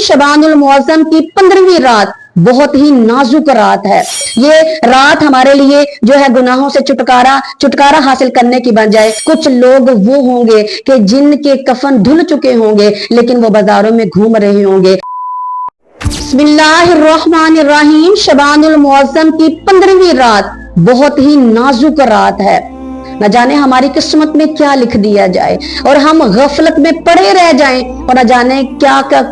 शबानुल मुअज़्ज़म की 15वीं रात बहुत ही नाजुक रात है। ये रात हमारे लिए जो है गुनाहों से छुटकारा हासिल करने की बजाय कुछ लोग वो होंगे कि जिनके कफन धुल चुके होंगे लेकिन वो बाजारों में घूम रहे होंगे। बिस्मिल्लाहिर्रहमानिर्रहीम। शबानुल मुअज़्ज़म की 15वीं रात बहुत ही नाजुक रात है। न जाने हमारी किस्मत में क्या लिख दिया जाए और हम गफलत में पड़े रह जाएं और न जाने क्या का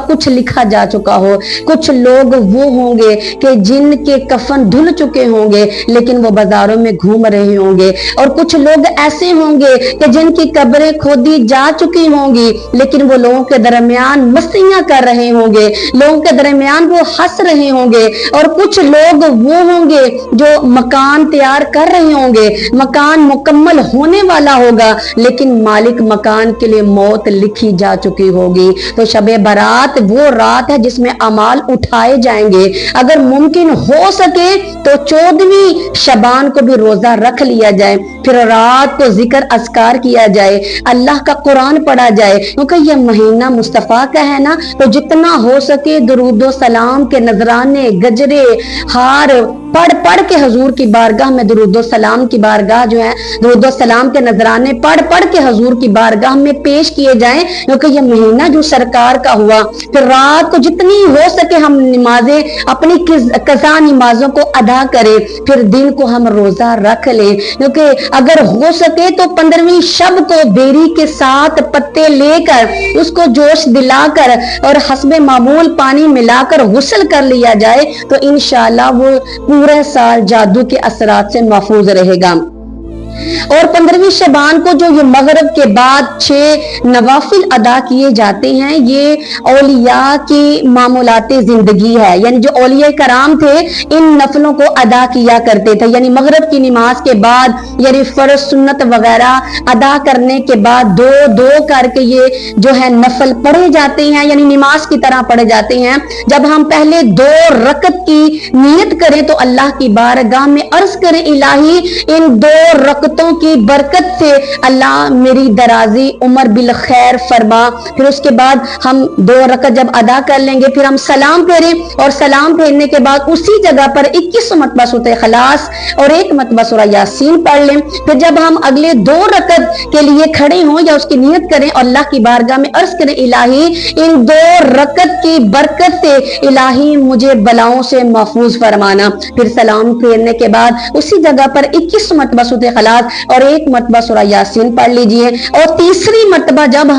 कुछ लिखा जा चुका हो। कुछ लोग वो होंगे कि जिनके कफन धुल चुके होंगे लेकिन वो बाजारों में घूम रहे होंगे, और कुछ लोग ऐसे होंगे कि जिनकी कब्रें खोदी जा चुकी होंगी लेकिन वो लोगों के दरमियान मस्तियां कर रहे होंगे, लोगों के दरमियान वो हंस रहे होंगे। और कुछ लोग वो होंगे जो मकान तैयार कर रहे होंगे, मकान मुकम्मल होने वाला होगा लेकिन मालिक मकान के लिए मौत लिखी जा चुकी होगी। तो शबे बारात वो रात है जिसमें अमाल उठाए जाएंगे। अगर मुमकिन हो सके तो 14वीं शबान को भी रोजा रख लिया जाए, फिर रात को जिक्र अस्कार किया जाए, अल्लाह का कुरान पढ़ा जाए, क्योंकि यह महीना मुस्तफा का है ना। तो जितना हो सके दुरूदो सलाम के नजराने, गजरे, हार पढ़ के हजूर की बारगाह में दुरूदो सलाम की बारगाह जो है, दुरूदो सलाम के नजराने पढ़ के हजूर की बारगाह में पेश किए जाएं, क्योंकि यह महीना जो सरकार का हुआ। फिर रात को जितनी हो सके हम नमाजें, अपनी कज़ा नमाजों को अदा करें, फिर दिन को हम रोजा रख लें, क्योंकि अगर हो सके तो 15वीं शब को बेरी के साथ पत्ते लेकर उसको जोश दिलाकर और हस्बे मामूल पानी मिलाकर गुस्ल कर लिया जाए तो इंशाअल्लाह वो पूरे साल जादू के असरात से महफूज रहेगा। और 15वीं शबान को जो ये मगरिब के बाद 6 नवाफिल अदा किए जाते हैं, ये औलिया की मामूलाते जिंदगी है। यानी जो औलिया कराम थे इन नफलों को अदा किया करते थे। यानी मगरिब की नमाज के बाद यानी फर्ज सुन्नत वगैरह अदा करने के बाद दो दो करके ये जो है नफल पढ़े जाते हैं, यानी नमाज की तरह पढ़े जाते हैं। जब हम पहले 2 रकत की नियत करें तो अल्लाह की बारगाह में अर्ज करें, इलाही इन 2 रकतों की बरकत से अल्लाह मेरी दराजी उम्र बिल खैर फरमा। फिर उसके बाद हम 2 रकत जब अदा कर लेंगे फिर हम सलाम फेरें और सलाम फेरने के बाद उसी जगह पर 21 मरतबा सूरह इखलास और 1 मरतबा सूरह यासीन पढ़ लें। फिर जब हम अगले 2 रकत के लिए खड़े हों या उसकी नियत करें और अल्लाह की बारगाह में अर्ज करें, इलाही इन 2 रकत की बरकत से इलाही मुझे बलाओं से महफूज फरमाना। फिर सलाम फेरने के बाद उसी जगह पर 21 मरतबा सूरह इखलास और 1 मरतबा सूरह यासीन पढ़ लीजिए। और तीसरी मरतबा जब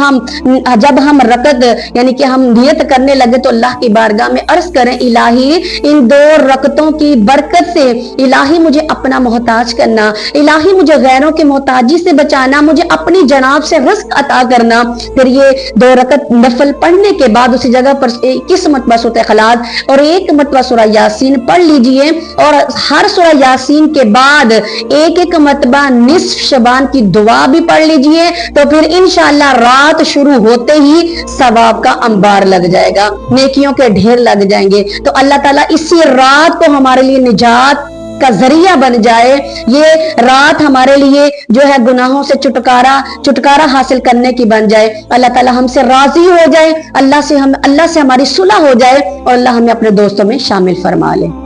हम रकत यानी कि हम नियत करने लगे तो अल्लाह की बारगाह में अर्ज करें, इलाही इन 2 रकतों की बरकत से इलाही मुझे अपना मोहताज करना, इलाही मुझे गैरों के मोहताजी से बचाना, मुझे अपनी जनाब से रिज़्क अता करना। फिर ये 2 रकत नफल पढ़ने के बाद उसी जगह पर 21 मरतबा सूरह इखलास और 1 मरतबा सूरह यासीन पढ़ लीजिए। और हर सूरह यासीन के बाद एक मरतबा निस्फ शबान की दुआ भी पढ़ लीजिए। तो फिर इंशाअल्लाह रात शुरू होते ही सवाब का अंबार लग जाएगा, नेकियों के ढेर लग जाएंगे। तो अल्लाह ताला इसी रात को हमारे लिए निजात का जरिया बन जाए। ये रात हमारे लिए जो है गुनाहों से छुटकारा हासिल करने की बन जाए। अल्लाह ताला हमसे राजी हो जाए, अल्लाह से हमारी सुलह हो जाए और अल्लाह हमें अपने दोस्तों में शामिल फरमा ले।